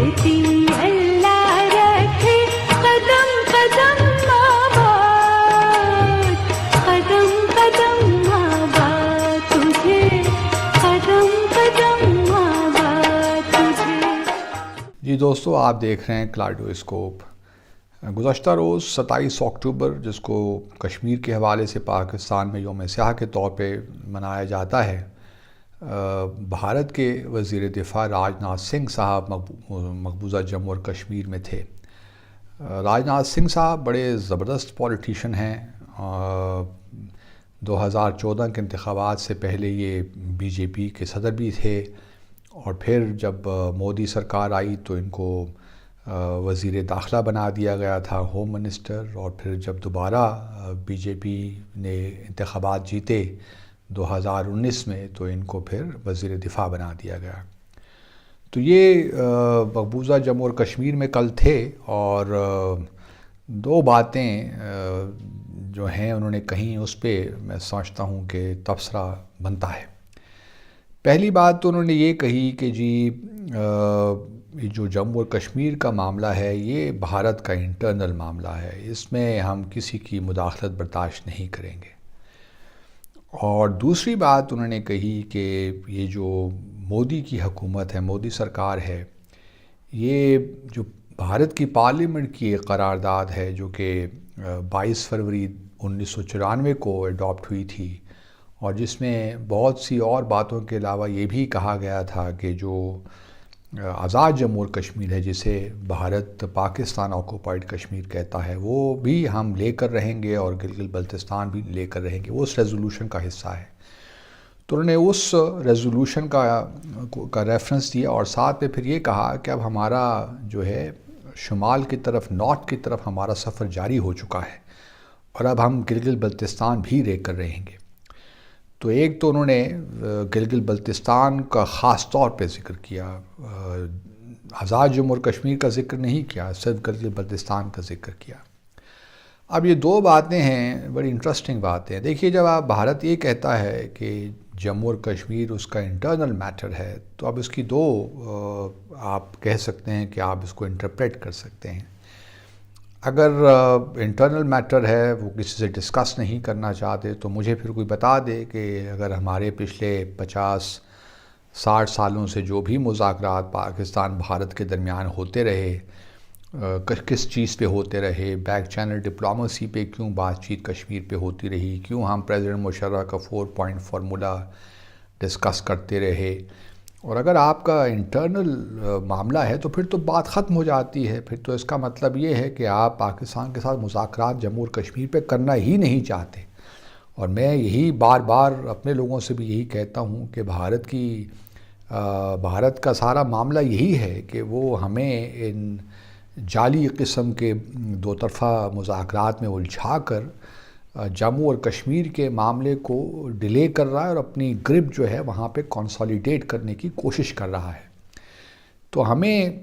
कहती अल्लाह रखे कदम कदम आबाद, कदम कदम आबाद तुझे, कदम कदम आबाद तुझे। जी दोस्तों, आप देख रहे हैं कलाइडोस्कोप। गुज़श्ता रोज़ 27 अक्टूबर, जिसको कश्मीर के हवाले से पाकिस्तान में यौम स्याह के तौर पे मनाया जाता है, भारत के वज़ीर दिफ़ा राजनाथ सिंह साहब मकबूजा जम्मू और कश्मीर में थे। राजनाथ सिंह साहब बड़े ज़बरदस्त पॉलिटिशियन हैं। 2014 के इंतखाबात से पहले ये बीजेपी के सदर भी थे, और फिर जब मोदी सरकार आई तो इनको वज़ीर दाखिला बना दिया गया था, होम मिनिस्टर। और फिर जब दोबारा बीजेपी ने इंतखाबात जीते 2019 में, तो इनको फिर वज़ीर दिफ़ा बना दिया गया। तो ये मकबूजा जम्मू और कश्मीर में कल थे, और दो बातें जो हैं उन्होंने कहीं, उस पर मैं समझता हूँ कि तबसरा बनता है। पहली बात तो उन्होंने ये कही कि जी ये जो जम्मू और कश्मीर का मामला है ये भारत का इंटरनल मामला है, इसमें हम किसी की मुदाखलत बर्दाश्त नहीं करेंगे। और दूसरी बात उन्होंने कही कि ये जो मोदी की हुकूमत है, मोदी सरकार है, ये जो भारत की पार्लियामेंट की एक करारदाद है जो कि 22 फरवरी 1994 को अडॉप्ट हुई थी, और जिसमें बहुत सी और बातों के अलावा ये भी कहा गया था कि जो आज़ाद जम्मू और कश्मीर है, जिसे भारत पाकिस्तान ऑक्युपाइड कश्मीर कहता है, वो भी हम लेकर रहेंगे, और गिलगित बल्तिस्तान भी लेकर रहेंगे, वो उस रेजोल्यूशन का हिस्सा है। तो उन्होंने उस रेजोल्यूशन का रेफरेंस दिया, और साथ में फिर ये कहा कि अब हमारा जो है शुमाल की तरफ, नॉर्थ की तरफ हमारा सफ़र जारी हो चुका है, और अब हम गिलगित बल्तिस्तान भी लेकर रहेंगे। तो एक तो उन्होंने गिलगित बल्तिस्तान का ख़ास तौर पे ज़िक्र किया, आज़ाद जम्मू और कश्मीर का ज़िक्र नहीं किया, सिर्फ गिलगित बल्तिस्तान का ज़िक्र किया। अब ये दो बातें हैं, बड़ी इंटरेस्टिंग बातें हैं। देखिए, जब आप भारत ये कहता है कि जम्मू और कश्मीर उसका इंटरनल मैटर है, तो अब इसकी दो आप कह सकते हैं कि आप इसको इंटरप्रेट कर सकते हैं। अगर इंटरनल मैटर है, वो किसी से डिस्कस नहीं करना चाहते, तो मुझे फिर कोई बता दे कि अगर हमारे पिछले 50-60 सालों से जो भी मुज़ाकरात पाकिस्तान भारत के दरमियान होते रहे, किस चीज़ पे होते रहे, बैक चैनल डिप्लोमेसी पे क्यों बातचीत कश्मीर पे होती रही, क्यों हम प्रेसिडेंट मुशर्रफ का 4 पॉइंट फार्मूला डिस्कस करते रहे, और अगर आपका इंटरनल मामला है तो फिर तो बात ख़त्म हो जाती है। फिर तो इसका मतलब ये है कि आप पाकिस्तान के साथ मुज़ाकरात जम्मू और कश्मीर पे करना ही नहीं चाहते। और मैं यही बार बार अपने लोगों से भी यही कहता हूँ कि भारत का सारा मामला यही है कि वो हमें इन जाली किस्म के दो तरफ़ा मुज़ाकरात में उलझा कर जम्मू और कश्मीर के मामले को डिले कर रहा है, और अपनी ग्रिप जो है वहाँ पे कंसोलिडेट करने की कोशिश कर रहा है। तो हमें,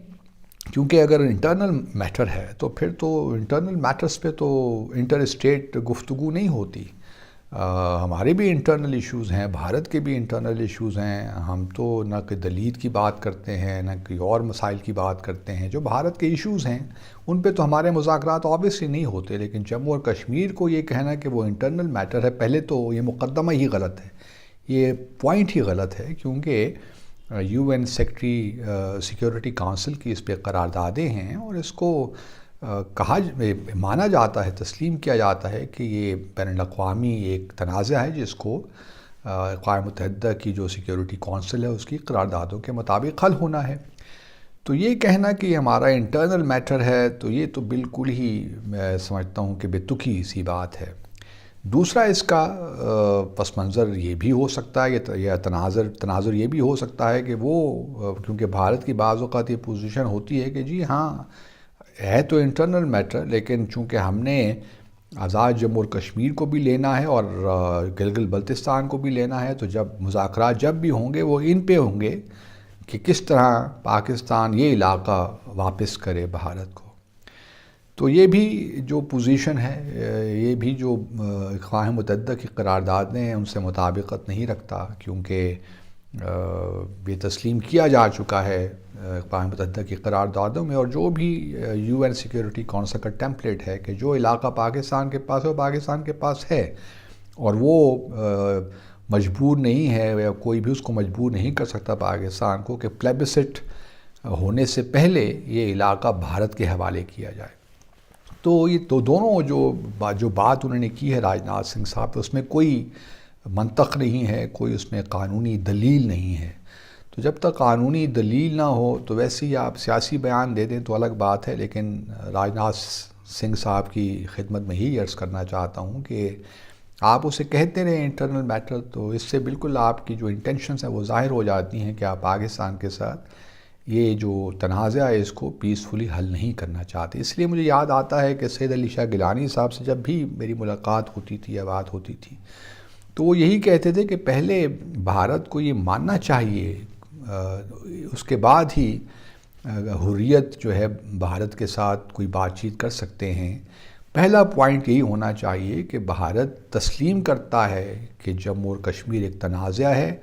क्योंकि अगर इंटरनल मैटर है तो फिर तो इंटरनल मैटर्स पे तो इंटर स्टेट गुफ्तगू नहीं होती। हमारे भी इंटरनल इश्यूज़ हैं, भारत के भी इंटरनल इश्यूज़ हैं। हम तो न कि दलीत की बात करते हैं, न कोई और मसाइल की बात करते हैं। जो भारत के इश्यूज़ हैं उन पे तो हमारे मुज़ाकरात ऑब्वियसली नहीं होते, लेकिन जम्मू और कश्मीर को ये कहना कि वो इंटरनल मैटर है, पहले तो ये मुक़द्दमा ही गलत है, ये पॉइंट ही गलत है। क्योंकि UN सेक्रेटरी सिक्योरिटी काउंसिल की इस पर करारदादें हैं, और इसको माना जाता है, तस्लीम किया जाता है कि ये बैनुल-अक़वामी एक तनाज़ा है जिसको अक़वाम मुत्तहिदा की जो सिक्योरिटी काउंसिल है उसकी करारदादों के मुताबिक हल होना है। तो ये कहना कि हमारा इंटरनल मैटर है, तो ये तो बिल्कुल ही मैं समझता हूँ कि बेतुकी सी बात है। दूसरा, इसका पस मंज़र ये भी हो सकता है, या तनाज़ुर ये भी हो सकता है कि वो, क्योंकि भारत की बाज़ औक़ात ये पोजीशन होती है कि जी हाँ है तो इंटरनल मैटर, लेकिन चूँकि हमने आज़ाद जम्मू और कश्मीर को भी लेना है और गिलगित बल्तिस्तान को भी लेना है, तो जब मुज़ाकरात जब भी होंगे वो इन पे होंगे कि किस तरह पाकिस्तान ये इलाका वापस करे भारत को। तो ये भी जो पोजीशन है, ये भी जो अक़वाम मुत्तहिदा की करारदादें हैं उनसे मुताबिकत नहीं रखता, क्योंकि یہ تسلیم کیا جا چکا ہے اقوام متحدہ کی قراردادوں میں، اور جو بھی یو این سیکیورٹی کونسل کا ٹیمپلیٹ ہے کہ جو علاقہ پاکستان کے پاس ہے وہ پاکستان کے پاس ہے، اور وہ مجبور نہیں ہے یا کوئی بھی اس کو مجبور نہیں کر سکتا پاکستان کو کہ پلیبسٹ ہونے سے پہلے یہ علاقہ بھارت کے حوالے کیا جائے۔ تو یہ تو دونوں جو بات انہوں نے کی ہے راجناتھ سنگھ صاحب، اس میں کوئی منطق نہیں ہے، کوئی اس میں قانونی دلیل نہیں ہے۔ تو جب تک قانونی دلیل نہ ہو تو ویسے ہی آپ سیاسی بیان دے دیں تو الگ بات ہے، لیکن راجناتھ سنگھ صاحب کی خدمت میں ہی عرض کرنا چاہتا ہوں کہ آپ اسے کہتے رہیں انٹرنل میٹر، تو اس سے بالکل آپ کی جو انٹینشنز ہیں وہ ظاہر ہو جاتی ہیں کہ آپ پاکستان کے ساتھ یہ جو تنازع ہے اس کو پیسفلی حل نہیں کرنا چاہتے۔ اس لیے مجھے یاد آتا ہے کہ سید علی شاہ گیلانی صاحب سے جب بھی میری ملاقات ہوتی تھی یا بات ہوتی تھی تو وہ یہی کہتے تھے کہ پہلے بھارت کو یہ ماننا چاہیے، اس کے بعد ہی حریت جو ہے بھارت کے ساتھ کوئی بات چیت کر سکتے ہیں۔ پہلا پوائنٹ یہی ہونا چاہیے کہ بھارت تسلیم کرتا ہے کہ جموں اور کشمیر ایک تنازع ہے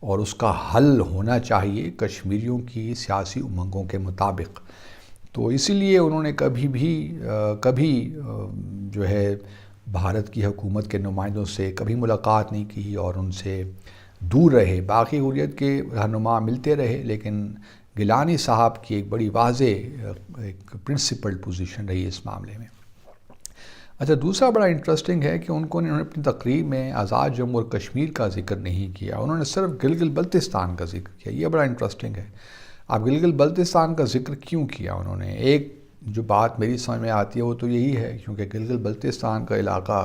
اور اس کا حل ہونا چاہیے کشمیریوں کی سیاسی امنگوں کے مطابق۔ تو اسی لیے انہوں نے کبھی جو ہے بھارت کی حکومت کے نمائندوں سے کبھی ملاقات نہیں کی اور ان سے دور رہے۔ باقی حریت کے رہنما ملتے رہے، لیکن گیلانی صاحب کی ایک بڑی واضح ایک پرنسپلڈ پوزیشن رہی اس معاملے میں۔ اچھا، دوسرا بڑا انٹرسٹنگ ہے کہ انہوں نے اپنی تقریر میں آزاد جموں اور کشمیر کا ذکر نہیں کیا، انہوں نے صرف گلگت بلتستان کا ذکر کیا۔ یہ بڑا انٹرسٹنگ ہے، اب گلگت بلتستان کا ذکر کیوں کیا انہوں نے؟ ایک جو بات میری سمجھ میں آتی ہے وہ تو یہی ہے کیونکہ گلگت بلتستان کا علاقہ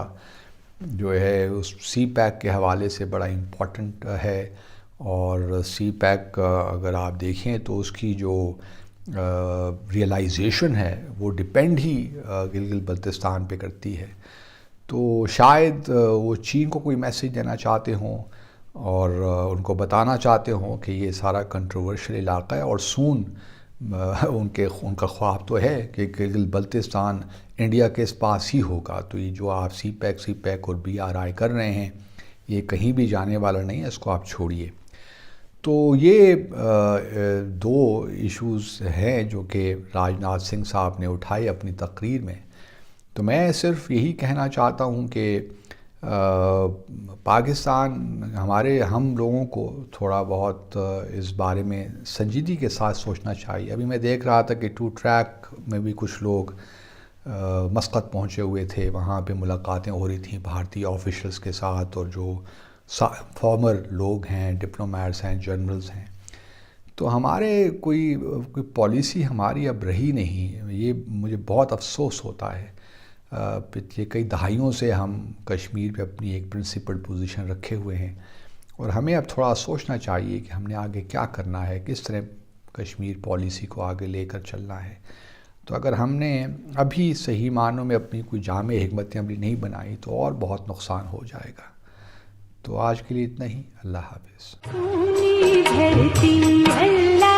جو ہے اس سی پیک کے حوالے سے بڑا امپورٹنٹ ہے، اور سی پیک اگر آپ دیکھیں تو اس کی جو ریئلائزیشن ہے وہ ڈپینڈ ہی گلگت بلتستان پہ کرتی ہے۔ تو شاید وہ چین کو کوئی میسیج دینا چاہتے ہوں اور ان کو بتانا چاہتے ہوں کہ یہ سارا کنٹروورشل علاقہ ہے، اور سون ان کا خواب تو ہے کہ گلگت بلتستان انڈیا کے پاس ہی ہوگا۔ تو یہ جو آپ سی پیک اور BRI کر رہے ہیں یہ کہیں بھی جانے والا نہیں ہے، اس کو آپ چھوڑیے۔ تو یہ دو ایشوز ہیں جو کہ راجناتھ سنگھ صاحب نے اٹھائے اپنی تقریر میں۔ تو میں صرف یہی کہنا چاہتا ہوں کہ پاکستان ہم لوگوں کو تھوڑا بہت اس بارے میں سنجیدگی کے ساتھ سوچنا چاہیے۔ ابھی میں دیکھ رہا تھا کہ 2 ٹریک میں بھی کچھ لوگ مسقط پہنچے ہوئے تھے، وہاں پہ ملاقاتیں ہو رہی تھیں بھارتی آفیشلز کے ساتھ، اور جو فارمر لوگ ہیں، ڈپلومیٹس ہیں، جنرلز ہیں۔ تو ہمارے کوئی پالیسی ہماری اب رہی نہیں، یہ مجھے بہت افسوس ہوتا ہے۔ پچھلے کئی دہائیوں سے ہم کشمیر پہ اپنی ایک پرنسپلڈ پوزیشن رکھے ہوئے ہیں، اور ہمیں اب تھوڑا سوچنا چاہیے کہ ہم نے آگے کیا کرنا ہے، کس طرح کشمیر پالیسی کو آگے لے کر چلنا ہے۔ تو اگر ہم نے ابھی صحیح معنوں میں اپنی کوئی جامع حکمت عملی نہیں بنائی تو اور بہت نقصان ہو جائے گا۔ تو آج کے لیے اتنا ہی، اللہ حافظ۔ دھرتی اللہ